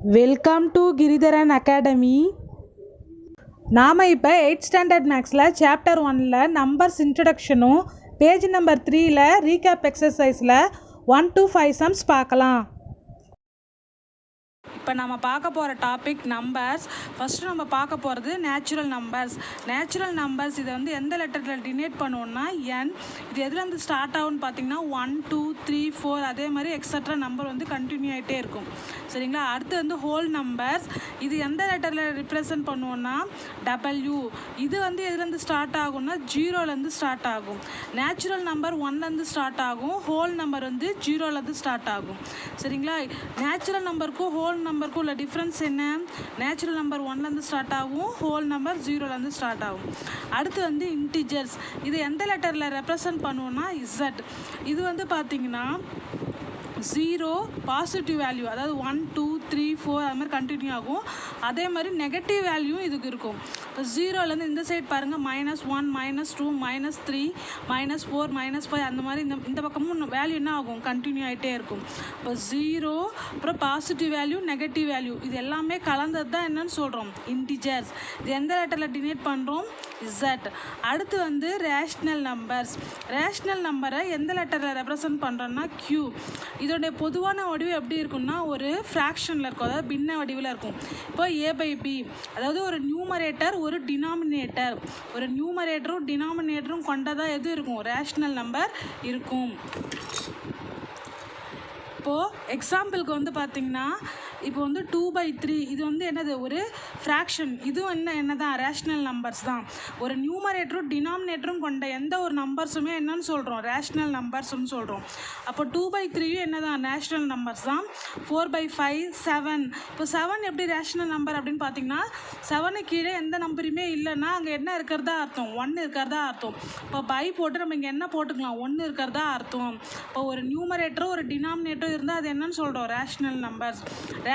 Welcome to Giridharan academy. நாம் இப்போ 8th standard மேக்ஸில் சாப்டர் 1ல் நம்பர்ஸ் இன்ட்ரடக்ஷனும் பேஜ் நம்பர் 3ல் ரீகேப் எக்ஸசைஸில் 1 to 5 சம்ஸ் பார்க்கலாம். இப்போ நம்ம பார்க்க போகிற டாபிக் நம்பர்ஸ். ஃபஸ்ட்டு நம்ம பார்க்க போகிறது நேச்சுரல் நம்பர்ஸ். நேச்சுரல் நம்பர்ஸ் இதை வந்து எந்த லெட்டரில் டினேட் பண்ணுவோம்னா என். இது எதுலேருந்து ஸ்டார்ட் ஆகும்னு பார்த்தீங்கன்னா 1 2 3 4 அதே மாதிரி எக்ஸட்ரா நம்பர் வந்து கண்டினியூ ஆகிட்டே இருக்கும். சரிங்களா? அடுத்து வந்து ஹோல் நம்பர்ஸ். இது எந்த லெட்டரில் ரிப்ரசன்ட் பண்ணுவோம்னா W. இது வந்து எதுலேருந்து ஸ்டார்ட் ஆகும்னா 0லேருந்து ஸ்டார்ட் ஆகும். நேச்சுரல் நம்பர் 1லேருந்து ஸ்டார்ட் ஆகும். ஹோல் நம்பர் வந்து 0லேருந்து ஸ்டார்ட் ஆகும். சரிங்களா? நேச்சுரல் நம்பருக்கும் ஹோல் நம்பருக்கும் உள்ள டிஃப்ரென்ஸ் என்ன? நேச்சுரல் நம்பர் 1லேருந்து ஸ்டார்ட் ஆகும், ஹோல் நம்பர் 0லேருந்து ஸ்டார்ட் ஆகும். அடுத்து வந்து இன்டிஜர்ஸ். இது எந்த லெட்டரில் ரெப்ரசன்ட் பண்ணுவோம்னா Z. இது வந்து பார்த்தீங்கன்னா 0 பாசிட்டிவ் வேல்யூ, அதாவது 1 2 3 4 அது மாதிரி கண்டினியூ ஆகும். அதே மாதிரி நெகட்டிவ் வேல்யூ இதுக்கு இருக்கும். இப்போ 0லேருந்து இந்த சைட் பாருங்கள் -1 -2 -3 -4 -5 அந்த மாதிரி இந்த பக்கமும் வேல்யூ என்ன ஆகும்? கண்டினியூ ஆகிட்டே இருக்கும். இப்போ 0 அப்புறம் பாசிட்டிவ் வேல்யூ நெகட்டிவ் வேல்யூ இது எல்லாமே கலந்தது தான் என்னன்னு சொல்கிறோம் இன்டிஜர்ஸ். இது எந்த லெட்டரில் டினேட் பண்ணுறோம்? Z. அடுத்து வந்து ரேஷ்னல் நம்பர்ஸ். ரேஷ்னல் நம்பரை எந்த லெட்டரில் ரெப்ரசன்ட் பண்ணுறோன்னா Q. இதோடைய பொதுவான வடிவு எப்படி இருக்குன்னா ஒரு ஃப்ராக்ஷனில் இருக்கும், அதாவது பின்ன வடிவில் இருக்கும். இப்போ A/B, அதாவது ஒரு நியூமரேட்டர் ஒரு டினாமினேட்டர். ஒரு நியூமரேட்டரும் டினாமினேட்டரும் கொண்டதாக எது இருக்கும்? ரேஷ்னல் நம்பர் இருக்கும். இப்போது எக்ஸாம்பிளுக்கு வந்து பார்த்திங்கன்னா இப்போ வந்து 2/3 இது வந்து என்னது? ஒரு ஃப்ராக்ஷன். இதுவும் என்னதான் ரேஷ்னல் நம்பர்ஸ் தான். ஒரு நியூமரேட்டரும் டினாமினேட்டரும் கொண்ட எந்த ஒரு நம்பர்ஸுமே என்னன்னு சொல்கிறோம்? ரேஷ்னல் நம்பர்ஸ்னு சொல்கிறோம். அப்போ 2/3 என்னதான்? ரேஷ்னல் நம்பர்ஸ் தான். 4/5 7. இப்போ 7 எப்படி ரேஷ்னல் நம்பர் அப்படின்னு பார்த்தீங்கன்னா 7 கீழே எந்த நம்பருமே இல்லைன்னா அங்கே என்ன இருக்கிறதா அர்த்தம்? 1 இருக்கிறதா அர்த்தம். இப்போ பை போட்டு நம்ம இங்கே என்ன போட்டுக்கலாம்? 1 இருக்கிறதா அர்த்தம். இப்போ ஒரு நியூமரேட்டரும் ஒரு டினாமினேட்டரும் இருந்தால் அது என்னன்னு சொல்கிறோம்? Rational numbers.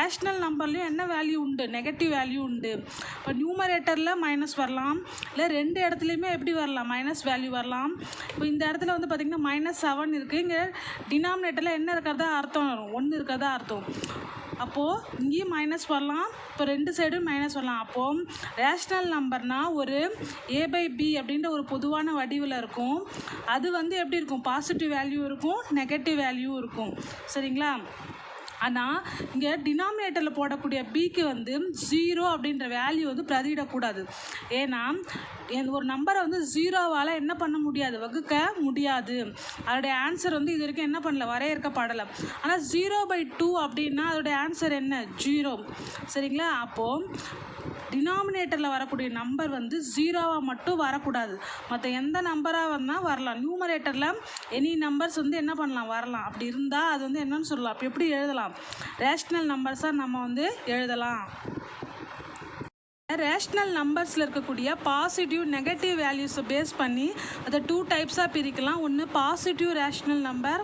ரேஷ்னல் நம்பர்லேயும் என்ன வேல்யூ உண்டு? நெகட்டிவ் வேல்யூ உண்டு. இப்போ நியூமரேட்டரில் மைனஸ் வரலாம், இல்லை ரெண்டு இடத்துலையுமே எப்படி வரலாம்? மைனஸ் வேல்யூ வரலாம். இப்போ இந்த இடத்துல வந்து பார்த்திங்கன்னா -7 இருக்குது. இங்கே டினாமினேட்டரில் என்ன இருக்கிறதா அர்த்தம் வரும்? 1 இருக்கிறதா அர்த்தம். அப்போது இங்கேயும் மைனஸ் வரலாம், இப்போ ரெண்டு சைடும் மைனஸ் வரலாம். அப்போது ரேஷ்னல் நம்பர்னால் ஒரு A/B அப்படின்ற ஒரு பொதுவான வடிவில் இருக்கும். அது வந்து எப்படி இருக்கும்? பாசிட்டிவ் வேல்யூ இருக்கும், நெகட்டிவ் வேல்யூ இருக்கும். சரிங்களா? ஆனால் இங்கே டினாமினேட்டரில் போடக்கூடிய பிக்கு வந்து 0 அப்படின்ற வேல்யூ வந்து பிரதியிடக்கூடாது. ஏன்னா ஒரு நம்பரை வந்து 0வால் என்ன பண்ண முடியாது? வகுக்க முடியாது. அதோடைய ஆன்சர் வந்து இது வரைக்கும் என்ன பண்ணல? வரையறுக்கப்படலை. ஆனால் 0/2 அப்படின்னா அதோடைய ஆன்சர் என்ன? 0. சரிங்களா? அப்போது டினாமினேட்டரில் வரக்கூடிய நம்பர் வந்து 0வாக மட்டும் வரக்கூடாது. மற்ற எந்த நம்பராக வந்தால் வரலாம். நியூமரேட்டரில் எனி நம்பர்ஸ் வந்து என்ன பண்ணலாம்? வரலாம். அப்படி இருந்தால் அது வந்து என்னன்னு சொல்லலாம்? அப்போ எப்படி எழுதலாம்? ரேஷ்னல் நம்பர்ஸாக நம்ம வந்து எழுதலாம். ரேஷ்னல் நம்பர்ஸில் இருக்கக்கூடிய பாசிட்டிவ் நெகட்டிவ் வேல்யூஸை பேஸ் பண்ணி அதை 2 டைப்ஸாக பிரிக்கலாம். ஒன்று பாசிட்டிவ் ரேஷ்னல் நம்பர்,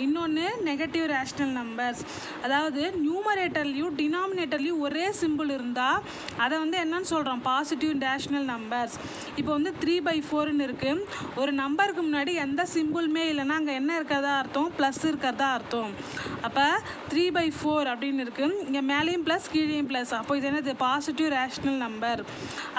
இன்னொன்று நெகட்டிவ் ரேஷ்னல் நம்பர்ஸ். அதாவது நியூமரேட்டர்லேயும் டினாமினேட்டர்லேயும் ஒரே சிம்பிள் இருந்தால் அதை வந்து என்னன்னு சொல்கிறோம்? Positive rational numbers. இப்போ வந்து 3/4ன்னு இருக்குது. ஒரு நம்பருக்கு முன்னாடி எந்த சிம்பிளுமே இல்லைன்னா அங்கே என்ன இருக்கிறதா அர்த்தம்? ப்ளஸ் இருக்கிறதா அர்த்தம். அப்போ 3/4 அப்படின்னு இருக்குது. இங்கே மேலேயும் ப்ளஸ் கீழேயும் ப்ளஸ். அப்போ இது என்னது? Positive rational number.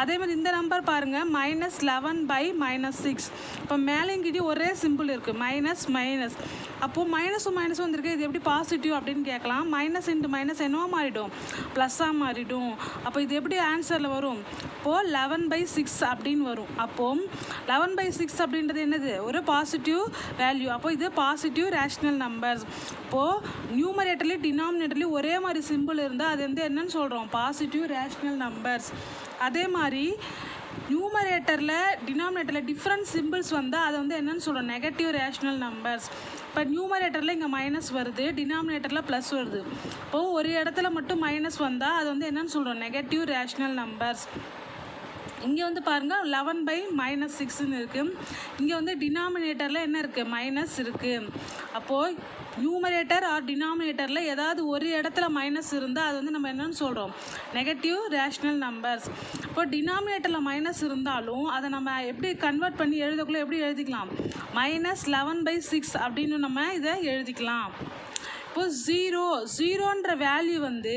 அதே மாதிரி இந்த நம்பர் பாருங்கள் -11/-6. இப்போ மேலேயும் கிட்டே ஒரே சிம்பிள் இருக்குது, மைனஸ் மைனஸ். அப்போது மைனஸும் மைனஸும் வந்துருக்கு. இது எப்படி பாசிட்டிவ் அப்படின்னு கேட்கலாம். மைனஸ் இன்ட்டு மைனஸ் என்னவா மாறிடும்? ப்ளஸ்ஸாக மாறிடும். அப்போ இது எப்படி ஆன்சரில் வரும்? இப்போது 11/6 அப்படின்னு வரும். அப்போது 11/6 அப்படின்றது என்னது? ஒரு பாசிட்டிவ் வேல்யூ. அப்போ இது பாசிட்டிவ் ரேஷ்னல் நம்பர்ஸ். இப்போது நியூமரேட்டர்லேயும் டினாமினேட்டர்லேயும் ஒரே மாதிரி சிம்பிள் இருந்தால் அது வந்து என்னன்னு சொல்கிறோம்? Positive rational numbers. அதே மாதிரி நியூமரேட்டரில் டினாமினேட்டரில் டிஃப்ரெண்ட் சிம்பிள்ஸ் வந்தால் அதை வந்து என்னென்னு சொல்கிறோம்? Negative rational numbers. இப்போ நியூமரேட்டரில் இங்கே மைனஸ் வருது, டினாமினேட்டரில் ப்ளஸ் வருது. இப்போது ஒரு இடத்துல மட்டும் மைனஸ் வந்தால் அது வந்து என்னென்னு சொல்கிறோம்? Negative rational numbers. இங்கே வந்து பாருங்கள் 11/-6ன்னு இருக்குது. இங்கே வந்து டினாமினேட்டரில் என்ன இருக்குது? மைனஸ் இருக்குது. அப்போது நியூமரேட்டர் ஆர் டினாமினேட்டரில் ஏதாவது ஒரு இடத்துல மைனஸ் இருந்தால் அது வந்து நம்ம என்னென்னு சொல்கிறோம்? Negative rational numbers. இப்போ டினாமினேட்டரில் மைனஸ் இருந்தாலும் அதை நம்ம எப்படி கன்வெர்ட் பண்ணி எழுதக்குள்ளே எப்படி எழுதிக்கலாம்? -11/6 அப்படின்னு நம்ம இதை எழுதிக்கலாம். இப்போ ஜீரோன்ற வேல்யூ வந்து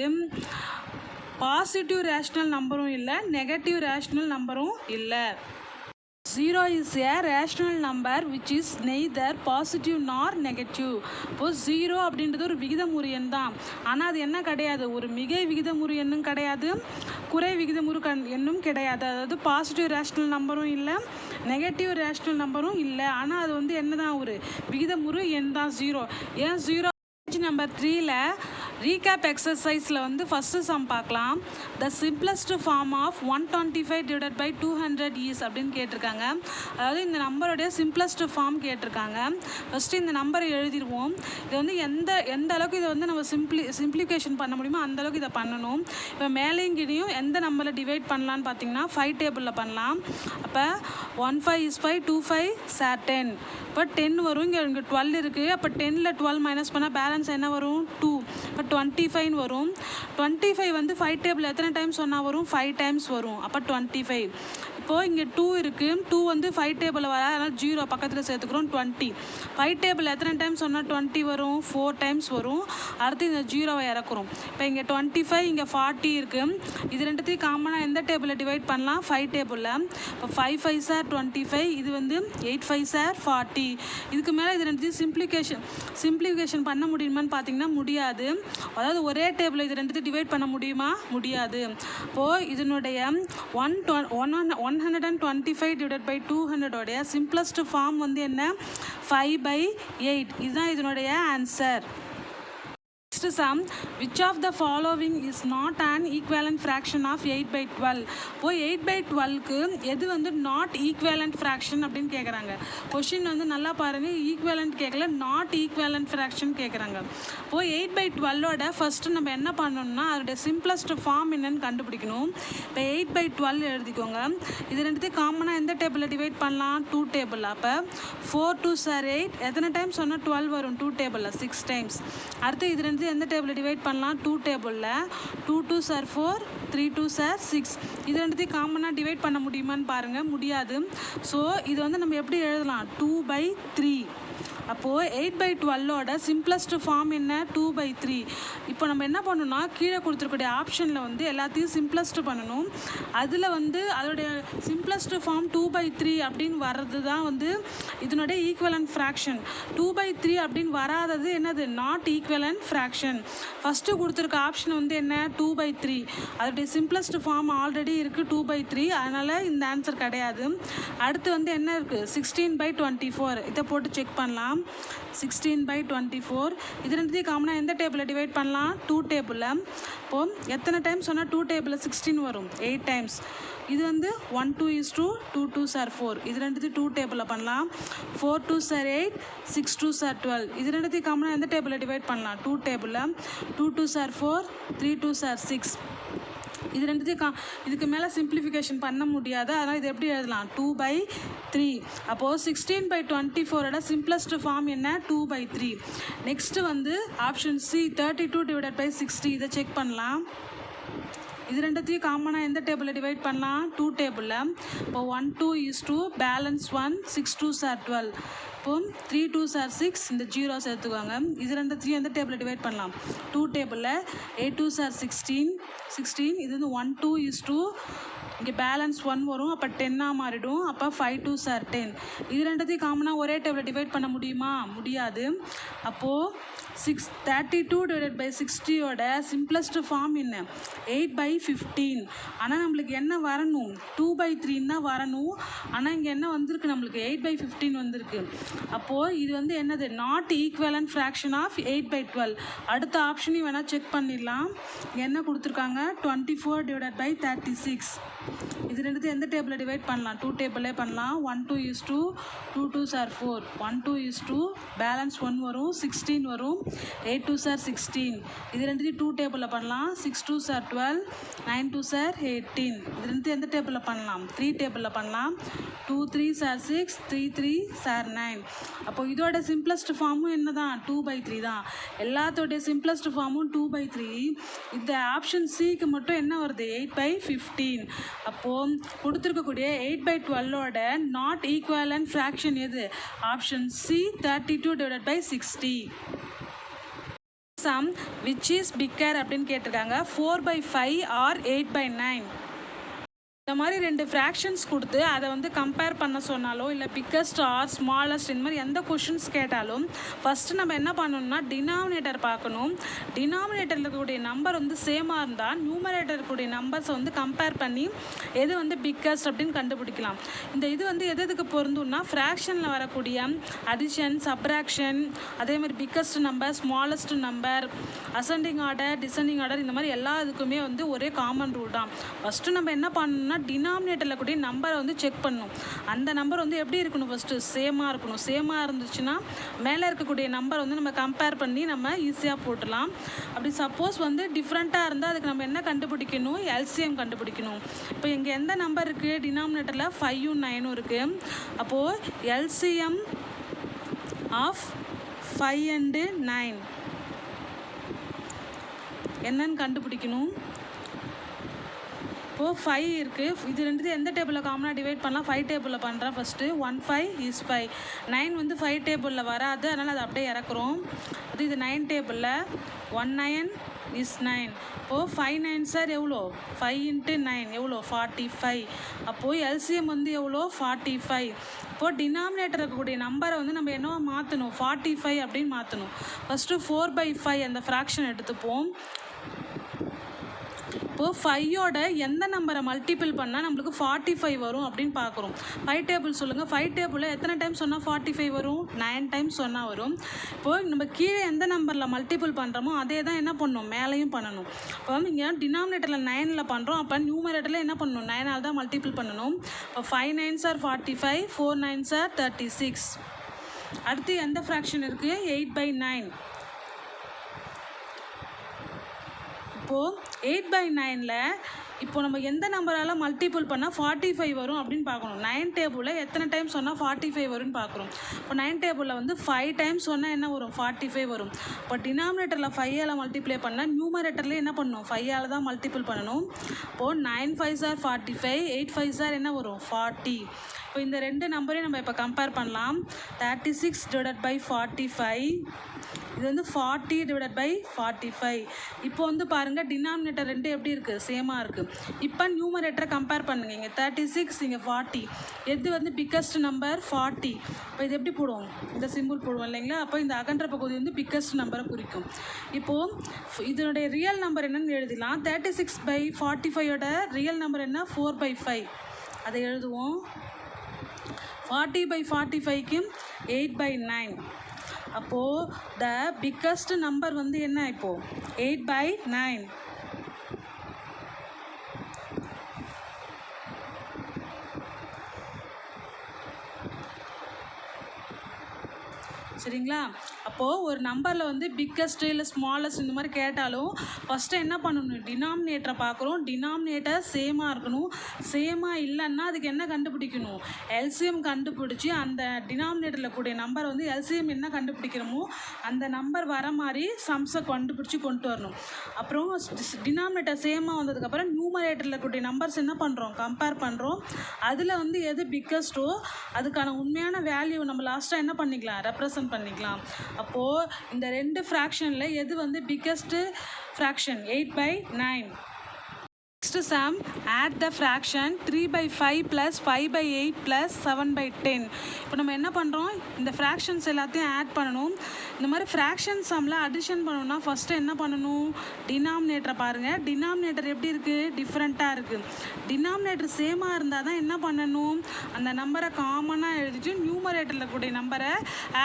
பாசிட்டிவ் ரேஷ்னல் நம்பரும் இல்லை, நெகட்டிவ் ரேஷ்னல் நம்பரும் இல்லை. 0 is a rational number which is neither positive nor negative. இப்போ 0 அப்படின்றது ஒரு விகிதமுறு எண் தான். ஆனால் அது என்ன கிடையாது, ஒரு மிகை விகிதமுறு எண்ணும் கிடையாது, குறை விகிதமுறு எண்ணும் கிடையாது. அதாவது பாசிட்டிவ் ரேஷ்னல் நம்பரும் இல்லை, நெகட்டிவ் ரேஷ்னல் நம்பரும் இல்லை. ஆனால் அது வந்து என்ன தான், ஒரு விகிதமுறு எண் தான் 0. ஏன் 0? நம்பர் 3ல ரீகேப் எக்ஸசைஸில் வந்து ஃபஸ்ட்டு சம் பார்க்கலாம். The simplest form of 125 divided by 200 is அப்படின்னு கேட்டிருக்காங்க. அதாவது இந்த நம்பருடைய சிம்பிளஸ்ட் ஃபார்ம் கேட்டிருக்காங்க. ஃபஸ்ட்டு இந்த நம்பரை எழுதிடுவோம். இது வந்து எந்த அளவுக்கு இதை வந்து நம்ம சிம்பிளிஃபிகேஷன் பண்ண முடியுமோ அந்த அளவுக்கு இதை பண்ணணும். இப்போ மேலேயும் கீழேயும் எந்த நம்பரில் டிவைட் பண்ணலான்னு பார்த்தீங்கன்னா 5 டேபிளில் பண்ணலாம். அப்போ 1 5 is 5, 2 5 சார் 10. இப்போ 10 வரும். இங்கே 12 இருக்குது. அப்போ 10ல் 12 மைனஸ் பண்ணால் பேலன்ஸ் என்ன வரும், 2. இப்போ 25 வரும். 25 வந்து 5 டேபிள் எத்தனை டைம்ஸ் சொன்னால் வரும், 5 டைம்ஸ் வரும். அப்போ 25. இப்போது இங்கே 2 இருக்குது. 2 வந்து 5 டேபிளில் வர, அதனால் 0 பக்கத்தில் சேர்த்துக்கிறோம். 20 5 டேபிள் எத்தனை டைம்ஸ் சொன்னால் 20 வரும், 4 டைம்ஸ் வரும். அடுத்து இந்த 0வை இறக்குறோம். இப்போ இங்கே 25, இங்கே 40 இருக்குது. இது ரெண்டுத்தையும் காமனாக எந்த டேபிளில் டிவைட் பண்ணலாம், 5 டேபிளில். இப்போ 5 5 சார் 25, இது வந்து 8 5 சார் 40. இதுக்கு மேலே இது ரெண்டுத்தையும் சிம்பிளிஃபிகேஷன் பண்ண முடியுமான்னு பார்த்தீங்கன்னா முடியாது. அதாவது ஒரே டேபிள் இது ரெண்டுத்தையும் டிவைட் பண்ண முடியுமா, முடியாது. இப்போது இதனுடைய 125 டிவைட் பை 200 சிம்பிளஸ்ட் ஃபார்ம் வந்து என்ன, 5/8. இதுதான் இதனுடைய answer. Next sum, which of the following is not an equivalent fraction of 8/12? இப்போ 8/12க்கு எது வந்து நாட் ஈக்குவேலண்ட் ஃப்ராக்ஷன் அப்படின்னு கேட்குறாங்க. கொஷின் வந்து நல்லா பாருங்கள், ஈக்குவேலண்ட் கேட்கல, நாட் ஈக்குவேலண்ட் ஃப்ராக்ஷன் கேட்குறாங்க. இப்போது 8/12ஓட ஃபஸ்ட்டு நம்ம என்ன பண்ணணும்னா அதோடைய சிம்பிளஸ்ட் ஃபார்ம் என்னன்னு கண்டுபிடிக்கணும். இப்போ 8/12 எழுதிக்கோங்க. இது ரெண்டுத்தையும் காமனாக எந்த டேபிளில் டிவைட் பண்ணலாம், 2 டேபிள். அப்போ 4 2s are 8. எத்தனை டைம்ஸ் சொன்னால் 12 வரும், 2 டேபிளில் 6 டைம்ஸ். அடுத்து இது ரெண்டு எந்த டேபிளில் டிவைட் பண்ணலாம், 2 டேபிளில். 2 2s are 4, 3 2s are 6. இது ரெண்டுத்தையும் காமனாக டிவைட் பண்ண முடியுமான்னு பாருங்கள், முடியாது. ஸோ இது வந்து நம்ம எப்படி எழுதலாம், 2/3. அப்போது 8/12ஓட சிம்பிளஸ்ட் ஃபார்ம் என்ன, 2/3. இப்போ நம்ம என்ன பண்ணணும்னா கீழே கொடுத்துருக்கூடிய ஆப்ஷனில் வந்து எல்லாத்தையும் சிம்பிளஸ்ட் பண்ணணும். அதில் வந்து அதோடைய சிம்பிளஸ்ட் ஃபார்ம் 2/3 அப்படின்னு வர்றது தான் வந்து இதனுடைய ஈக்குவலண்ட் ஃப்ராக்ஷன். 2/3 அப்படின்னு வராதது என்னது, நாட் ஈக்குவலண்ட் ஃப்ராக்ஷன். ஃபஸ்ட்டு கொடுத்துருக்க ஆப்ஷன் வந்து என்ன, 2/3. அதோடைய சிம்பிளஸ்ட் ஃபார்ம் ஆல்ரெடி இருக்குது 2/3, அதனால் இந்த ஆன்சர் கிடையாது. அடுத்து வந்து என்ன இருக்குது, 16/24. இதை போட்டு செக் பண்ணலாம். 16/24. இது ரெண்டுத்தையும் காமனாக எந்த டேபிளில் டிவைட் பண்ணலாம், 2 டேபிளில். இப்போது எத்தனை டைம்ஸ் சொன்னால் 2 டேபிளில் 16 வரும், 8 டைம்ஸ். இது வந்து 1 2 is 2, 2 2s are 4. இது ரெண்டுத்தையும் 2 டேபிளில் பண்ணலாம். 4 2s are 8, 6 2s are 12. இது ரெண்டுத்தையும் காமனாக எந்த டேபிளில் டிவைட் பண்ணலாம், 2 டேபிளில். 2 2s are 4, 3 2s are 6. இது ரெண்டுத்தையும் இதுக்கு மேலே சிம்பிளிஃபிகேஷன் பண்ண முடியாது, அதனால் இது எப்படி எழுதலாம், 2/3. அப்போது 16/24ஓட சிம்பிளஸ்ட் ஃபார்ம் என்ன, 2/3. நெக்ஸ்ட்டு வந்து ஆப்ஷன் சி 32 டிவைடட் பை 60. இதை செக் பண்ணலாம். இது ரெண்டுத்தையும் காமனாக எந்த டேபிளில் டிவைட் பண்ணலாம், 2 டேபிளில். இப்போ 1 2 is 2, பேலன்ஸ் 1, 6 2s are 12. இப்போ 3 2s are 6, இந்த 0 சேர்த்துக்கோங்க. இது ரெண்டுத்தையும் எந்த டேபிளில் டிவைட் பண்ணலாம், 2 டேபிளில். 8 2s are 16. இது வந்து 1 2 is 2, இங்கே பேலன்ஸ் 1 வரும், அப்போ 10ஆக மாறிடும். அப்போ 5 2s are 10. இது ரெண்டுத்தையும் காமனாக ஒரே டேபிளில் டிவைட் பண்ண முடியுமா, முடியாது. அப்போது 32 டிவைடட் பை 60ஓட சிம்பிளஸ்ட் ஃபார்ம் என்ன, 8/15. ஆனால் நம்மளுக்கு என்ன வரணும், 2/3 தான் வரணும். ஆனால் இங்கே என்ன வந்திருக்கு, நம்மளுக்கு 8/15 வந்திருக்கு. அப்போது இது வந்து என்னது, நாட் ஈக்குவலண்ட் ஃப்ராக்ஷன் ஆஃப் 8/12. அடுத்த ஆப்ஷனையும் வேணால் செக் பண்ணிடலாம். என்ன கொடுத்துருக்காங்க, 24 டிவைடட் பை 36. இது ரெண்டுத்தையும் எந்த டேபிளில் டிவைட் பண்ணலாம், 2 டேபிளே பண்ணலாம். 1 2 is 2, 2 2s are 4. 1 2 is 2, balance 1 வரும், 16 வரும். 8 2s are 16. இது ரெண்டுத்தையும் 2 டேபிளில் பண்ணலாம். 6 2s are 12, 9 2s are 18. இது ரெண்டுத்தையும் எந்த டேபிளில் பண்ணலாம், 3 டேபிளில் பண்ணலாம். 2 3s are 6, 3 3s are 9. அப்போ இதோட சிம்பிளஸ்ட் ஃபார்மும் என்ன தான், 2/3 தான். எல்லாத்தோடைய சிம்பிளஸ்ட் ஃபார்மும் 2/3. இந்த ஆப்ஷன் சிக்கு மட்டும் என்ன வருது, 8/15. அப்போது கொடுத்துருக்கக்கூடிய 8/12ஓட நாட் ஈக்குவலண்ட் ஃப்ராக்ஷன் எது, option C 32 divided by 60. Sum which is bigger அப்படின்னு கேட்டிருக்காங்க. 4/5 ஆர் 8/9. இந்த மாதிரி 2 ஃப்ராக்ஷன்ஸ் கொடுத்து அதை வந்து கம்பேர் பண்ண சொன்னாலோ இல்லை பிக்கஸ்ட் ஆர் ஸ்மாலஸ்ட் இந்த மாதிரி எந்த கொஷின்ஸ் கேட்டாலும் ஃபஸ்ட்டு நம்ம என்ன பண்ணணும்னா டினாமினேட்டர் பார்க்கணும். டினாமினேட்டரில் இருக்கக்கூடிய நம்பர் வந்து சேமாக இருந்தால் நியூமரேட்டர் இருக்கக்கூடிய நம்பர்ஸை வந்து கம்பேர் பண்ணி எது வந்து பிக்கஸ்ட் அப்படின்னு கண்டுபிடிக்கலாம். இந்த இது வந்து எதுக்கு பொருந்தும்னா ஃப்ராக்ஷனில் வரக்கூடிய அடிஷன், சப்ராக்ஷன், அதே மாதிரி biggest number, smallest number, ascending order, descending order இந்த மாதிரி எல்லா இதுக்குமே வந்து ஒரே காமன் ரூல் தான். ஃபஸ்ட்டு நம்ம என்ன பண்ணணும்னா டினாமினேட்டரில் கூடிய நம்பரை வந்து செக் பண்ணணும். அந்த நம்பர் வந்து எப்படி இருக்கணும், ஃபஸ்ட்டு சேமாக இருக்கணும். சேமாக இருந்துச்சுன்னா மேலே இருக்கக்கூடிய நம்பர் வந்து நம்ம கம்பேர் பண்ணி நம்ம ஈஸியாக போட்டுடலாம். அப்படி சப்போஸ் வந்து டிஃப்ரெண்ட்டாக இருந்தால் அதுக்கு நம்ம என்ன கண்டுபிடிக்கணும், எல்சிஎம் கண்டுபிடிக்கணும். இப்போ இங்கே எந்த நம்பர் இருக்குது, டினாமினேட்டரில் 5ம் 9ம் இருக்குது. அப்போது எல்சிஎம் ஆஃப் 5 and 9 என்னன்னு கண்டுபிடிக்கணும். இப்போது 5 இருக்குது. இது ரெண்டுத்தையும் எந்த டேபிளில் காமனாக டிவைட் பண்ணலாம், 5 டேபிளில் பண்ணுறேன். First 1 5 is 5. 9 வந்து 5 டேபிளில் வராது, அதனால் அதை அப்படியே இறக்குறோம். இது 9 டேபிளில் 1 9 is 9. இப்போது 5 9 சார் எவ்வளோ, 5 × 9 எவ்வளோ, 45. அப்போது எல்சிஎம் வந்து எவ்வளோ, 45. இப்போது டினாமினேட்டர் இருக்கக்கூடிய நம்பரை வந்து நம்ம என்னவோ மாற்றணும், 45 அப்படின்னு மாற்றணும். ஃபஸ்ட்டு 4/5 அந்த ஃப்ராக்ஷன் எடுத்துப்போம். இப்போது 5ஓட எந்த நம்பரை மல்டிபிள் பண்ணால் நம்மளுக்கு 45 வரும் அப்படின்னு பார்க்குறோம். 5 டேபிள் சொல்லுங்கள். 5 டேபிளில் எத்தனை டைம் சொன்னால் 45 வரும், 9 டைம்ஸ் சொன்னால் வரும். இப்போது நம்ம கீழே எந்த நம்பரில் மல்டிபிள் பண்ணுறோமோ அதே தான் என்ன பண்ணணும், மேலேயும் பண்ணணும். இப்போ இங்கே டினாமினேட்டரில் 9ல் பண்ணுறோம், அப்போ நியூமரேட்டரில் என்ன பண்ணணும், 9ஆல் தான் மல்டிபிள் பண்ணணும். இப்போ 5 9s are 45, 4 9s are 36. அடுத்து எந்த ஃப்ராக்ஷன் இருக்குது, 8/9. இப்போது 8/9ல் இப்போ நம்ம எந்த நம்பரால் மல்டிபிள் பண்ணால் 45 வரும் அப்படின்னு பார்க்கணும். 9 டேபிளில் எத்தனை டைம் சொன்னால் 45 வரும்னு பார்க்குறோம். இப்போ 9 டேபிளில் வந்து 5 டைம்ஸ் சொன்னால் என்ன வரும், 45 வரும். இப்போ டினாமினேட்டரில் 5ஆல் மல்டிப்ளை பண்ணால் நியூமரேட்டரில் என்ன பண்ணணும், 5ஆல் தான் மல்டிபிள் பண்ணணும். இப்போது 9 5s are 45, 8 5s are என்ன வரும், 40. இப்போ இந்த ரெண்டு நம்பரையும் நம்ம இப்போ கம்பேர் பண்ணலாம். 36 divided by 45, இது வந்து 40 divided by 45. இப்போ வந்து பாருங்கள் டினாமினேட்டர் ரெண்டு எப்படி இருக்குது, சேமாக இருக்குது. இப்போ நியூமரேட்டரை கம்பேர் பண்ணுங்கள். இங்கே 36, இங்கே 40. எது வந்து பிக்கஸ்ட் நம்பர், 40. இப்போ இது எப்படி போடுவோம், இந்த சிம்பிள் போடுவோம் இல்லைங்களா. அப்போ இந்த அகன்ற பகுதி வந்து பிக்கஸ்ட் நம்பரை குறிக்கும். இப்போது இதனுடைய ரியல் நம்பர் என்னன்னு எழுதிடலாம். 36/45ஓட ரியல் நம்பர் என்ன, 4/5. அதை எழுதுவோம். 40/45க்கு 8/9. அப்போது த பிக்கஸ்ட் நம்பர் வந்து என்ன, இப்போது 8/9. சரிங்களா. அப்போது ஒரு நம்பரில் வந்து பிக்கஸ்ட்டு இல்லை ஸ்மாலஸ்ட் இந்த மாதிரி கேட்டாலும் ஃபஸ்ட்டு என்ன பண்ணணும், டினாமினேட்டரை பார்க்குறோம். டினாமினேட்டர் சேமாக இருக்கணும். சேமாக இல்லைன்னா அதுக்கு என்ன கண்டுபிடிக்கணும், எல்சிஎம் கண்டுபிடிச்சி அந்த டினாமினேட்டரில் கூடிய நம்பர் வந்து எல்சிஎம் என்ன கண்டுபிடிக்கிறோமோ அந்த நம்பர் வர மாதிரி சம்ஸை கண்டுபிடிச்சி கொண்டு வரணும். அப்புறம் டினாமினேட்டர் சேமாக வந்ததுக்கப்புறம் நியூமரேட்டரில் கூடிய நம்பர்ஸ் என்ன பண்ணுறோம், கம்பேர் பண்ணுறோம். அதில் வந்து எது பிக்கஸ்ட்டோ அதுக்கான உண்மையான வேல்யூ நம்ம லாஸ்ட்டாக என்ன பண்ணிக்கலாம், ரெப்ரசன்ட் பண்ணிக்கலாம். அப்போது இந்த ரெண்டு ஃப்ராக்ஷனில் எது வந்து biggest fraction, 8/9. Next sum, add the fraction 3/5 plus 5/8 plus 7/10. இப்போ நம்ம என்ன பண்ணுறோம், இந்த ஃப்ராக்ஷன்ஸ் எல்லாத்தையும் ஆட் பண்ணணும். இந்த மாதிரி ஃப்ராக்ஷன் சம்மில் அடிஷன் பண்ணணும்னா ஃபஸ்ட்டு என்ன பண்ணணும், டினாமினேட்டரை பாருங்கள். டினாமினேட்டர் எப்படி இருக்குது, டிஃப்ரெண்ட்டாக இருக்குது. டினாமினேட்டர் சேமாக இருந்தால் தான் என்ன பண்ணணும், அந்த நம்பரை காமனாக எழுதிட்டு நியூமரேட்டரில் கூடிய நம்பரை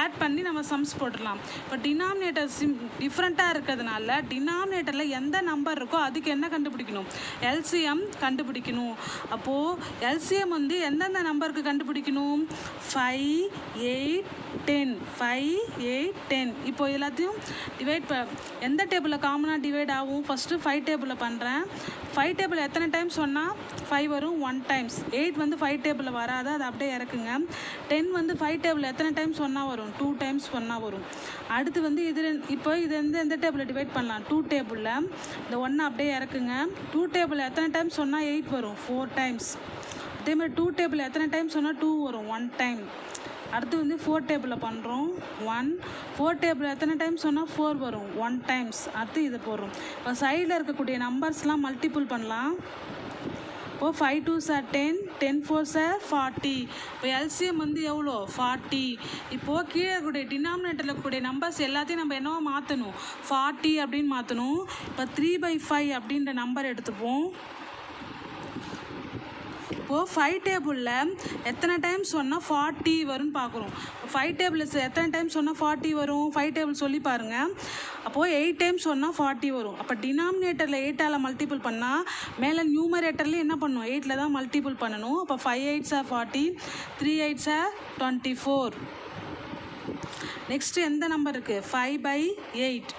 ஆட் பண்ணி நம்ம சம்ஸ் போட்டுடலாம். இப்போ டினாமினேட்டர் டிஃப்ரெண்ட்டாக இருக்கிறதுனால டினாமினேட்டரில் எந்த நம்பர் இருக்கோ அதுக்கு என்ன கண்டுபிடிக்கணும், எல்சிஎம் கண்டுபிடிக்கணும். அப்போது எல்சிஎம் வந்து எந்தெந்த நம்பருக்கு கண்டுபிடிக்கணும், 5 8 10. 5 8 10. இப்போ எல்லாத்தையும் டிவைட் எந்த டேபிளில் காமனாக டிவைட் ஆகும், ஃபஸ்ட்டு 5 டேபிளில் பண்ணுறேன். 5 டேபிள் எத்தனை டைம்ஸ் சொன்னால் 5 வரும், 1 டைம்ஸ். 8 வந்து 5 டேபிளில் வராது, அது அப்படியே இறக்குங்க. 10 வந்து 5 டேபிள் எத்தனை டைம்ஸ் சொன்னால் வரும், 2 டைம்ஸ் சொன்னால் வரும். அடுத்து வந்து இப்போ இது வந்து எந்த டேபிளில் டிவைட் பண்ணலாம், 2 டேபிளில். இந்த 1 அப்படியே இறக்குங்க. 2 டேபிள் எத்தனை டைம்ஸ் சொன்னால் 8 வரும், 4 டைம்ஸ். அதேமாதிரி 2 டேபிள் எத்தனை டைம்ஸ் சொன்னால் 2 வரும், 1 டைம். அடுத்து வந்து 4 டேபிளில் பண்ணுறோம் 1 4 டேபிள் எத்தனை டைம்ஸ் சொன்னால் 4 வரும் 1 டைம்ஸ். அடுத்து இது போடுறோம். இப்போ சைடில் இருக்கக்கூடிய நம்பர்ஸ்லாம் மல்டிபிள் பண்ணலாம். இப்போது 5 2s are 10 10 4s are 40. இப்போ எல்சிஎம் வந்து எவ்வளோ 40. இப்போது கீழே கூடிய டினாமினேட்டரில் இருக்கக்கூடிய நம்பர்ஸ் எல்லாத்தையும் நம்ம என்னவோ மாற்றணும் 40 அப்படின்னு மாற்றணும். இப்போ 3/5 அப்படின்ற நம்பர் எடுத்துப்போம். இப்போது 5 டேபிளில் எத்தனை டைம்ஸ் சொன்னால் 40 வரும்னு பார்க்குறோம். 5 டேபிள்ஸ் எத்தனை டைம்ஸ் சொன்னால் 40 வரும் 5 டேபிள் சொல்லி பாருங்கள். அப்போது 8 டைம்ஸ் சொன்னால் 40 வரும். அப்போ டினாமினேட்டரில் 8ஆல் மல்டிபிள் பண்ணால் மேலே நியூமரேட்டர்லேயும் என்ன பண்ணணும் 8ல் தான் மல்டிபிள் பண்ணணும். அப்போ 5 8s are 40 3 8s are 24. Next எந்த நம்பர் இருக்குது 5/8.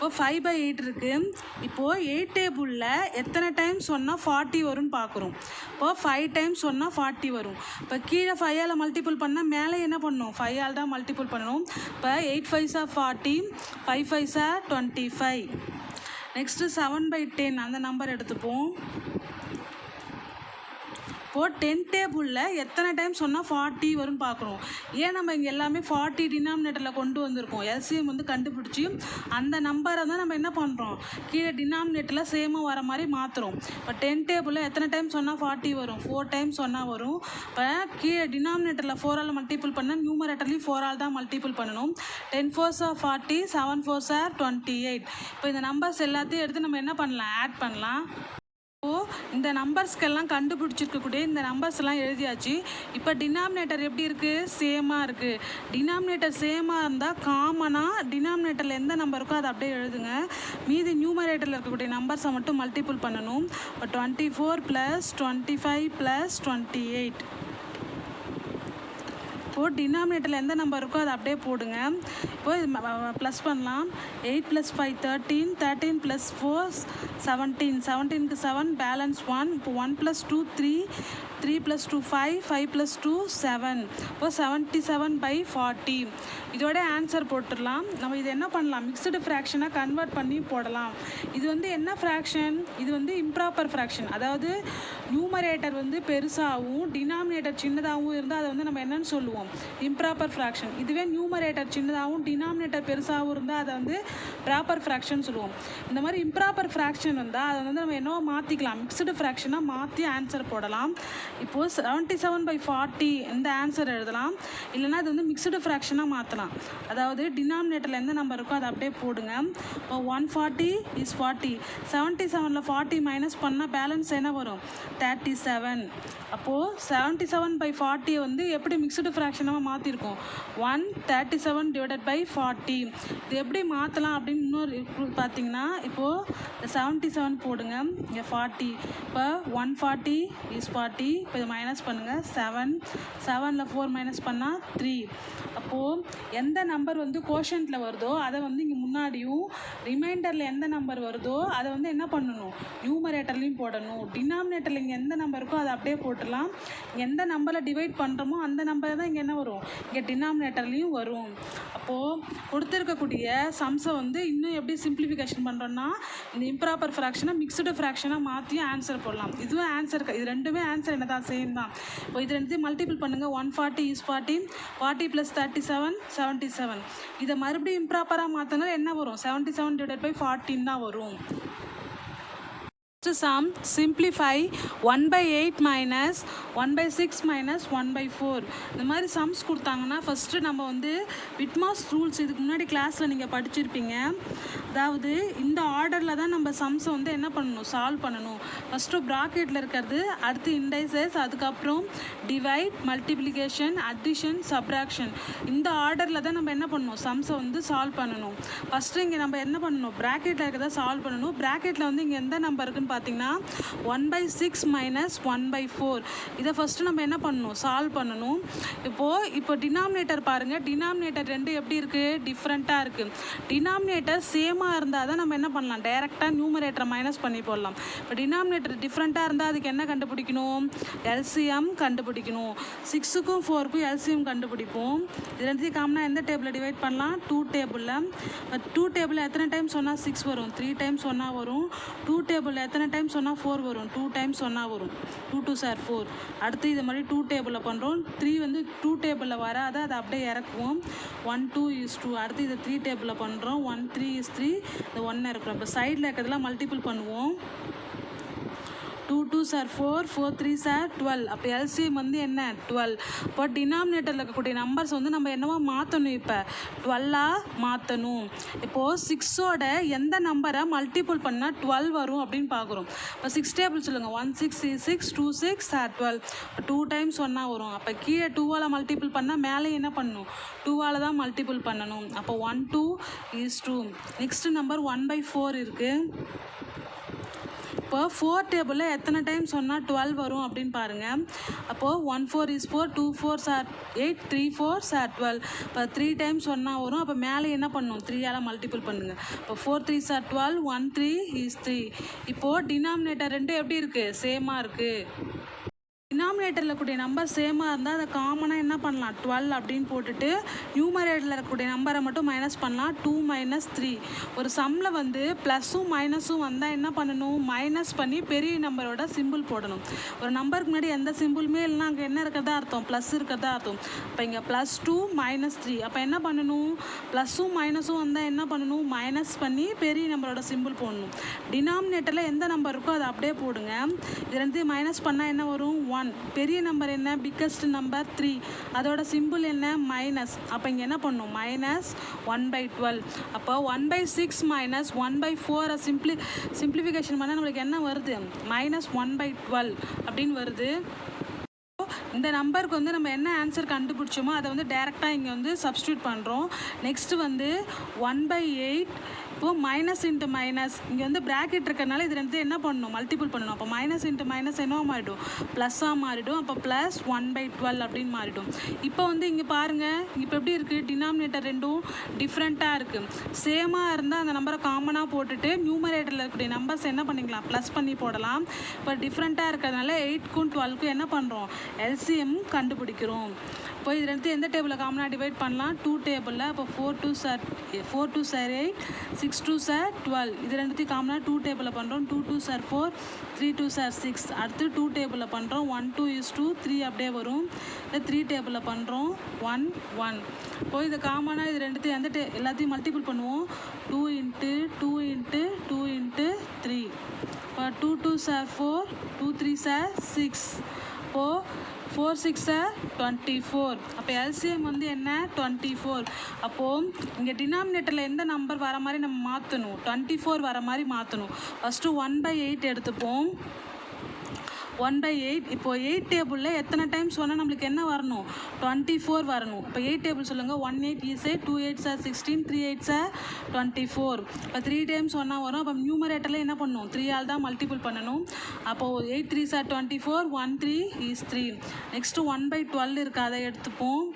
இப்போ 5/8 இருக்குது. இப்போது 8 டேபிளில் எத்தனை டைம்ஸ் சொன்னால் 40 வரும்னு பார்க்குறோம். இப்போது 5 டைம்ஸ் சொன்னால் 40 வரும். இப்போ கீழே 5ஆல் மல்டிபிள் பண்ணால் மேலே என்ன பண்ணணும் 5ஆல் தான் மல்டிபிள் பண்ணணும். இப்போ 8 5s are 40 5 5s are 25. Next 7/10 அந்த நம்பர் எடுத்துப்போம். இப்போது 10 டேபிளில் எத்தனை டைம் சொன்னால் 40 வரும்னு பார்க்குறோம். ஏன் நம்ம இங்கே எல்லாமே 40 டினாமினேட்டரில் கொண்டு வந்திருக்கோம். எல்சிஎம் வந்து கண்டுபிடிச்சி அந்த நம்பரை தான் நம்ம என்ன பண்ணுறோம் கீழே டினாமினேட்டரில் சேமாக வர மாதிரி மாற்றுறோம். இப்போ 10 டேபிளில் எத்தனை டைம் சொன்னால் 40 வரும் 4 டைம் சொன்னால் வரும். இப்போ கீழே டினாமினேட்டரில் 4ஆல் மல்டிபிள் பண்ணால் நியூமரேட்டர்லேயும் 4ஆல் தான் மல்டிபிள் பண்ணணும். 10 4s are 40 7 4s are 28. இப்போ இந்த நம்பர்ஸ் எல்லாத்தையும் எடுத்து நம்ம என்ன பண்ணலாம் ஆட் பண்ணலாம். இப்போது இந்த நம்பர்ஸ்க்கெல்லாம் கண்டுபிடிச்சிருக்கக்கூடிய இந்த நம்பர்ஸ் எல்லாம் எழுதியாச்சு. இப்போ டினாமினேட்டர் எப்படி இருக்குது சேமாக இருக்குது. டினாமினேட்டர் சேமாக இருந்தால் காமனாக டினாமினேட்டரில் எந்த நம்பர் இருக்கோ அதை அப்படியே எழுதுங்க. மீதி நியூமரேட்டரில் இருக்கக்கூடிய நம்பர்ஸை மட்டும் மல்டிபிள் பண்ணணும். இப்போ 24 + 25 + 28. இப்போது டினாமினேட்டரில் எந்த நம்பர் இருக்கோ அதை அப்படியே போடுங்க. இப்போது ப்ளஸ் பண்ணலாம். 8 + 5 13 13 + 4 17 17க்கு 7 பேலன்ஸ் 1. இப்போ 1 + 2 3 3 + 2 5 5 + 2 7. இப்போ 77/40. இதோட ஆன்சர் போட்டுடலாம். நம்ம இது என்ன பண்ணலாம் மிக்சடு ஃப்ராக்ஷனாக கன்வெர்ட் பண்ணி போடலாம். இது வந்து என்ன ஃப்ராக்ஷன் இது வந்து இம்ப்ராப்பர் ஃப்ராக்ஷன். அதாவது நியூமரேட்டர் வந்து பெருசாகவும் டினாமினேட்டர் சின்னதாகவும் இருந்தால் அதை வந்து நம்ம என்னன்னு சொல்லுவோம் இம்ப்ராப்பர் ஃப்ராக்ஷன். இதுவே நியூமரேட்டர் சின்னதாகவும் டினாமினேட்டர் பெருசாகவும் இருந்தால் அதை வந்து ப்ராப்பர் ஃப்ராக்ஷன் சொல்லுவோம். இந்த மாதிரி இம்ப்ராப்பர் ஃப்ராக்ஷன் இருந்தால் அதை வந்து நம்ம என்னவோ மாற்றிக்கலாம் மிக்சடு ஃப்ராக்ஷனாக மாற்றி ஆன்சர் போடலாம். இப்போது 77/40 இந்த ஆன்சர் எழுதலாம். இல்லைனா இது வந்து மிக்சடு ஃப்ராக்ஷனாக மாற்றலாம். அதாவது டினாமினேட்டரில் எந்த நம்பர் இருக்கோ அதை அப்படியே போடுங்க. இப்போ 140 is 40 77ல் 40 மைனஸ் பண்ணால் பேலன்ஸ் என்ன வரும் 37. அப்போது 77/40 வந்து எப்படி மிக்சடு ஃப்ராக்ஷனாக மாற்றிருக்கோம் 137/40. இது எப்படி மாற்றலாம் அப்படின்னு இன்னொரு பார்த்தீங்கன்னா இப்போது 77 போடுங்க இங்கே 40. இப்போ 140 is 40. இப்போ இதை மைனஸ் பண்ணுங்கள் 7 7ல் 4 மைனஸ் பண்ணால் 3. அப்போது எந்த நம்பர் வந்து கோஷன்ட்டில் வருதோ அதை வந்து இங்கே முன்னாடியும் ரிமைண்டரில் எந்த நம்பர் வருதோ அதை வந்து என்ன பண்ணணும் நியூமரேட்டர்லையும் போடணும். டினாமினேட்டரில் இங்கே எந்த நம்பர் இருக்கோ அதை அப்படியே போட்டுடலாம். எந்த நம்பரில் டிவைட் பண்ணுறோமோ அந்த நம்பர் தான் இங்கே என்ன வரும் இங்கே டினாமினேட்டர்லேயும் வரும். அப்போது கொடுத்துருக்கக்கூடிய சம்ஸை வந்து இன்னும் எப்படி சிம்பிளிஃபிகேஷன் பண்ணுறோன்னா இந்த இம்ப்ராப்பர் ஃப்ராக்ஷனை மிக்சடு ஃப்ராக்ஷனாக மாற்றியும் ஆன்சர் போடலாம். இதுவும் ஆன்சர் இது ரெண்டுமே ஆன்சர் என்ன தான் சேம் தான். இப்போ இது ரெண்டுத்தையும் மல்டிபிள் பண்ணுங்கள் 140 is 40 40 + 37 77. இதை மறுபடியும் இம்ப்ராப்பராக மாற்றினாலும் என்ன வரும் 77/14 தான் வரும். Sum simplify 1/8 minus 1/6 minus 1/4. இந்த மாதிரி சம்ஸ் கொடுத்தாங்கன்னா ஃபஸ்ட்டு நம்ம வந்து விட்மாஸ் ரூல்ஸ் இதுக்கு முன்னாடி கிளாஸில் நீங்கள் படிச்சிருப்பீங்க. அதாவது இந்த ஆர்டரில் தான் நம்ம சம்ஸை வந்து என்ன பண்ணணும் சால்வ் பண்ணணும். ஃபஸ்ட்டு ப்ராக்கெட்டில் இருக்கிறது அடுத்து இண்டைசஸ் அதுக்கப்புறம் டிவைட் மல்டிப்ளிகேஷன் அடிஷன் சப்ராக்ஷன் இந்த ஆர்டரில் தான் நம்ம என்ன பண்ணணும் சம்ஸை வந்து சால்வ் பண்ணணும். ஃபஸ்ட்டு இங்கே நம்ம என்ன பண்ணணும் ப்ராக்கெட்டில் இருக்கிறத சால்வ் பண்ணணும். ப்ராக்கெட்டில் வந்து இங்கே எந்த நம்பர் இருக்குன்னு பார்த்தீங்கன்னா 1/6 minus 1/4. இதை ஃபஸ்ட்டு நம்ம என்ன பண்ணணும் சால்வ் பண்ணணும். இப்போ டினாமினேட்டர் பாருங்கள். டினாமினேட்டர் ரெண்டு எப்படி இருக்குது டிஃப்ரெண்ட்டாக இருக்குது. டினாமினேட்டர் சேமாக சேமாக இருந்தால் தான் நம்ம என்ன பண்ணலாம், டைரெக்டாக நியூமரேட்டரை மைனஸ் பண்ணி போடலாம். இப்போ டினாமினேட்டர் டிஃப்ரெண்ட்டாக இருந்தால் அதுக்கு என்ன கண்டுபிடிக்கணும், எல்சிஎம் கண்டுபிடிக்கணும். 6க்கும் 4க்கும் எல்சிஎம் கண்டுபிடிப்போம். இது ரெண்டுத்தையும் காமனாக எந்த டேபிளில் டிவைட் பண்ணலாம், 2 டேபிளில். 2 டேபிளில் எத்தனை டைம் சொன்னால் 6 வரும், 3 டைம்ஸ் சொன்னால் வரும். 2 டேபிளில் எத்தனை டைம் சொன்னால் 4 வரும், 2 டைம்ஸ் சொன்னால் வரும். 2 2 சார் 4. அடுத்து இது மாதிரி 2 டேபிளில் பண்ணுறோம். 3 வந்து 2 டேபிளில் வராது, அதை அப்படியே இறக்குவோம். 1 2 is 2. அடுத்து இதை 3 டேபிளில் பண்ணுறோம். 1 3 is 3. இந்த 1 இருக்கிறோம். இப்போ சைடில் இருக்கிறதுலாம் மல்டிபிள் பண்ணுவோம். 2 2 சார் 4, 4 3 சார் 12. அப்போ எல்சிஎம் வந்து என்ன, 12. இப்போ டினாமினேட்டரில் இருக்கக்கூடிய நம்பர்ஸ் வந்து நம்ம என்னவா மாற்றணும், இப்போ 12ஆக மாற்றணும். இப்போது 6ஓட எந்த நம்பரை மல்டிபிள் பண்ணால் 12 வரும் அப்படின்னு பார்க்குறோம். இப்போ 6 டேபிள் சொல்லுங்கள். 1 6 is 6, 2 6 சார் 12. 2 டைம்ஸ் சொன்னால் வரும். அப்போ கீழே 2ஆல் மல்டிபிள் பண்ணால் மேலே என்ன பண்ணணும், 2ஆல் தான் மல்டிபிள் பண்ணணும். அப்போ 1 2 is 2. நெக்ஸ்ட்டு நம்பர் 1/4 இருக்குது. இப்போ 4 டேபிளில் எத்தனை டைம் சொன்னால் 12 வரும் அப்படின்னு பாருங்கள். அப்போது 1 4 is 4, 2 4 சார் 8, 3 4 சார் 12. இப்போ 3 டைம்ஸ் சொன்னால் வரும். அப்போ மேலே என்ன பண்ணணும், 3ஆல் மல்டிபிள் பண்ணுங்கள். இப்போ 4 3 சார் 12, 1 3 is 3. இப்போது டினாமினேட்டர் ரெண்டு எப்படி இருக்குது, சேமாக இருக்குது. டினாமினேட்டரில் இருக்கக்கூடிய நம்பர் சேமாக இருந்தால் அதை காமனாக என்ன பண்ணலாம், 12 அப்படின்னு போட்டுட்டு நியூமரேட்டரில் இருக்கக்கூடிய நம்பரை மட்டும் மைனஸ் பண்ணலாம். 2 - 3. ஒரு சம்மில் வந்து ப்ளஸ்ஸும் மைனஸும் வந்தால் என்ன பண்ணணும், மைனஸ் பண்ணி பெரிய நம்பரோட சிம்பிள் போடணும். ஒரு நம்பருக்கு முன்னாடி எந்த சிம்பிளுமே இல்லைனா அங்கே என்ன இருக்கிறதா அர்த்தம், ப்ளஸ் இருக்கிறதா அர்த்தம். இப்போ இங்கே +2 - 3. அப்போ என்ன பண்ணணும், ப்ளஸ்ஸும் மைனஸும் வந்தால் என்ன பண்ணணும், மைனஸ் பண்ணி பெரிய நம்பரோட சிம்பிள் போடணும். டினாமினேட்டரில் எந்த நம்பர் இருக்கோ அதை அப்படியே போடுங்க. இது ரெண்டுத்தையும் மைனஸ் பண்ணால் என்ன வரும், 1. பெரிய நம்பர் என்ன, பிக்கஸ்ட் நம்பர் 3. அதோட சிம்பிள் என்ன, மைனஸ். அப்போ இங்கே என்ன பண்ணணும், -1/12. அப்போ 1/6 - 1/4 சிம்பிளிஃபிகேஷன் பண்ணால் நம்மளுக்கு என்ன வருது, -1/12 அப்படின்னு வருது. இந்த நம்பருக்கு வந்து நம்ம என்ன ஆன்சர் கண்டுபிடிச்சோமோ அதை வந்து டேரெக்டாக இங்கே வந்து சப்ஸ்டியூட் பண்ணுறோம். நெக்ஸ்ட்டு வந்து 1/8. இப்போது மைனஸ் இன்ட்டு மைனஸ், இங்கே வந்து ப்ராக்கெட் இருக்கிறனால இது ரெண்டு என்ன பண்ணணும், மல்டிபிள் பண்ணணும். அப்போ மைனஸ் இன்ட்டு மைனஸ் என்னவா மாறிடும், ப்ளஸ்ஸாக மாறிடும். அப்போ +1/12 அப்படின்னு மாறிடும். இப்போ வந்து இங்கே பாருங்கள், இப்போ எப்படி இருக்குது, டினாமினேட்டர் ரெண்டும் டிஃப்ரெண்ட்டாக இருக்குது. சேமாக இருந்தால் அந்த நம்பரை காமனாக போட்டுட்டு நியூமரேட்டரில் இருக்கக்கூடிய நம்பர்ஸ் என்ன பண்ணிக்கலாம், ப்ளஸ் பண்ணி போடலாம். இப்போ டிஃப்ரெண்ட்டாக இருக்கிறதுனால 8க்கும் 12க்கும் என்ன பண்ணுறோம், எல்சிஎம் கண்டுபிடிக்கிறோம். இப்போ இது ரெண்டு எந்த டேபிளில் காமனாக டிவைட் பண்ணலாம், 2 டேபிளில். அப்போ 4 2 சார் 8, 6 2 சார் 12. இது ரெண்டுத்தையும் காமனாக 2 டேபிளில் பண்ணுறோம். 2 2 சார் 4, 3 2 சார் 6. அடுத்து 2 டேபிளில் பண்ணுறோம். 1 2 is 2, 3 அப்படியே வரும். 3 டேபிளில் பண்ணுறோம். 1 1. இப்போ இது காமனாக இது ரெண்டுத்தையும் எல்லாத்தையும் மல்டிபிள் பண்ணுவோம். 2 × 2 × 2 × 3. இப்போ 2 2 சார் 4, 2 3 சார் 6. இப்போது 4 6 24. அப்போ எல்சிஎம் வந்து என்ன, 24. அப்போது இங்கே டினாமினேட்டரில் எந்த நம்பர் வர மாதிரி நம்ம மாற்றணும், 24 வர மாதிரி மாற்றணும். ஃபஸ்ட்டு 1/8 எடுத்துப்போம். 1/8. இப்போது 8 டேபிளில் எத்தனை டைம்ஸ் சொன்னால் நம்மளுக்கு என்ன வரணும், 24 வரணும். இப்போ 8 டேபிள் சொல்லுங்கள். 1 8 is 8, 2 8 are 16, 3 8 are 24. இப்போ 3 டைம்ஸ் சொன்னால் வரும். அப்போ நியூமரேட்டரில் என்ன பண்ணணும், 3ஆல் தான் மல்டிபிள் பண்ணணும். அப்போது 8 3s are 24, 1 3 is 3. நெக்ஸ்ட்டு 1/12 இருக்குது, அதை எடுத்துப்போம்.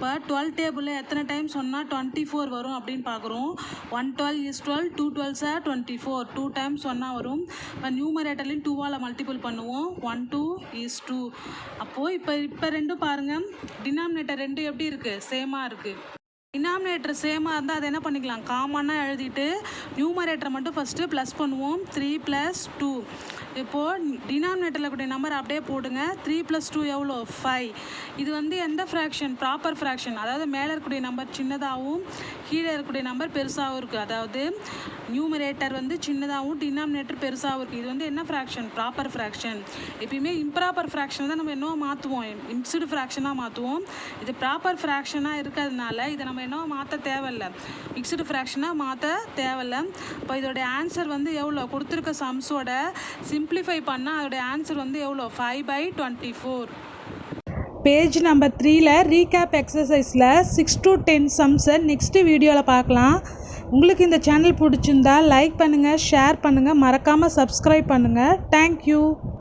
இப்போ 12 டேபிளில் எத்தனை டைம் சொன்னால் 24 வரும் அப்படின்னு பார்க்குறோம். 1 12 is 12, 2 12s are 24. 2 டைம்ஸ் சொன்னால் வரும். இப்போ நியூமரேட்டர்லையும் 2ஆல் மல்டிபிள் பண்ணுவோம். 1 2 is 2. அப்போது இப்போ ரெண்டும் பாருங்கள், டினாமினேட்டர் ரெண்டும் எப்படி இருக்குது, சேமாக இருக்குது. டினாமினேட்டர் சேமாக இருந்தால் அதை என்ன பண்ணிக்கலாம், காமனாக எழுதிட்டு நியூமரேட்டரை மட்டும் ஃபஸ்ட்டு ப்ளஸ் பண்ணுவோம். 3 + 2. இப்போது டினாமினேட்டரில் கூடிய நம்பர் அப்படியே போடுங்க. 3 + 2 எவ்வளோ, 5. இது வந்து எந்த ஃப்ராக்ஷன், ப்ராப்பர் ஃப்ராக்ஷன். அதாவது மேலே இருக்கக்கூடிய நம்பர் சின்னதாகவும் கீழே இருக்கக்கூடிய நம்பர் பெருசாகவும் இருக்குது. அதாவது நியூமரேட்டர் வந்து சின்னதாகவும் டினாமினேட்டர் பெருசாகவும் இருக்குது. இது வந்து என்ன ஃப்ராக்ஷன், ப்ராப்பர் ஃப்ராக்ஷன். எப்பயுமே இம்ப்ராப்பர் ஃப்ராக்ஷன் தான் நம்ம என்னவோ மாற்றுவோம், மிக்ஸ்டு ஃப்ராக்ஷனாக மாற்றுவோம். இது ப்ராப்பர் ஃப்ராக்ஷனாக இருக்கிறதுனால இதை நம்ம என்னவோ மாற்ற தேவையில்லை, மிக்ஸ்டு ஃப்ராக்ஷனாக மாற்ற தேவையில்லை. இப்போ இதோடைய ஆன்சர் வந்து எவ்வளோ, கொடுத்துருக்க சம்ஸோட சிம்பிளிஃபை பண்ணால் அதோடைய ஆன்சர் வந்து எவ்வளோ, 5/24. பேஜ் நம்பர் 3ல் ரீகேப் எக்ஸசைஸில் 6 to 10 சம்ஸை நெக்ஸ்ட்டு வீடியோவில் பார்க்கலாம். உங்களுக்கு இந்த சேனல் பிடிச்சிருந்தா லைக் பண்ணுங்கள், ஷேர் பண்ணுங்கள், மறக்காமல் சப்ஸ்கிரைப் பண்ணுங்கள். தேங்க்யூ.